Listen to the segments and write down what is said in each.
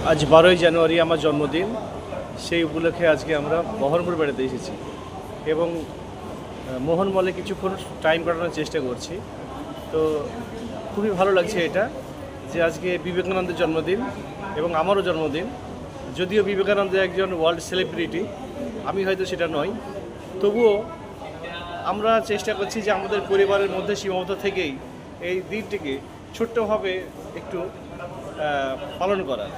আজ 12ই জানুয়ারি আমার জন্মদিন। সেই উপলক্ষে আজকে আমরা বহরমপুর বেড়াতে এসেছি এবং মোহন মলে কিছুক্ষণ টাইম কাটানোর চেষ্টা করছি। তো খুবই ভালো লাগছে এটা যে আজকে বিবেকানন্দের জন্মদিন এবং আমারও জন্মদিন। যদিও বিবেকানন্দ একজন ওয়ার্ল্ড সেলিব্রিটি, আমি হয়তো সেটা নই, তবুও আমরা চেষ্টা করছি যে আমাদের পরিবারের মধ্যে সীমাবদ্ধ থেকেই এই দিনটিকে ছোট্টভাবে একটু পালন করার।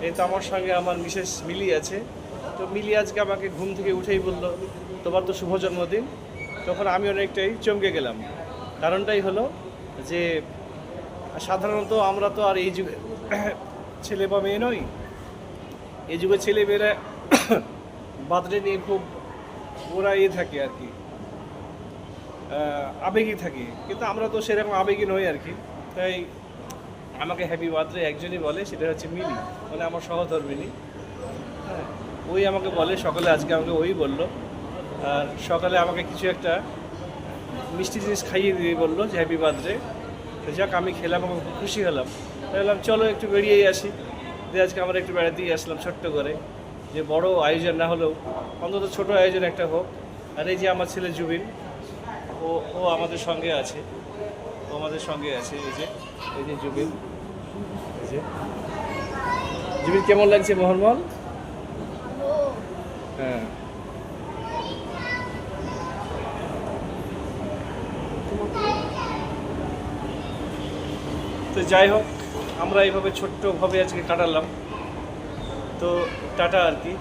এই তো আমার সঙ্গে আমার মিসেস মিলি আছে। তো মিলি আজকে আমাকে ঘুম থেকে উঠেই বলল, তোমার তো শুভ জন্মদিন। তখন আমি অনেকটাই চমকে গেলাম। কারণটাই হলো যে সাধারণত আমরা তো আর এই যুগে ছেলে বা মেয়ে নই। এই যুগে ছেলে মেয়েরা বার্থডে নিয়ে খুব ওরা থাকে আর কি, আবেগী থাকে, কিন্তু আমরা তো সেরকম আবেগী নই আর কি। তাই আমাকে হ্যাপি বার্থডে একজনই বলে, সেটা হচ্ছে মিলি, মানে আমার সহধর্মিনী। হ্যাঁ, ওই আমাকে বলে সকালে, আজকে আমাকে ওই বললো। আর সকালে আমাকে কিছু একটা মিষ্টি জিনিস খাইয়ে দিয়ে বললো যে হ্যাপি বার্থডে। তো যাক, আমি খেলাম, আমি খুব খুশি হলাম। বললাম চলো একটু বেরিয়েই আসি। দিয়ে আজকে আমরা একটু বেড়াতেই আসলাম ছোট্ট করে, যে বড় আয়োজন না হলেও অন্তত ছোট আয়োজন একটা হোক। আর এই যে আমার ছেলে জুবিন, ও ও আমাদের সঙ্গে আছে, ও আমাদের সঙ্গে আছে। এই যে জুবিন, এই যে জুবিন, কেমন লাগছে মোহনমল? হ্যাঁ, তো যাই হোক, আমরা এইভাবে ছোট্টভাবে আজকে কাটালাম। তো টাটা আর কি।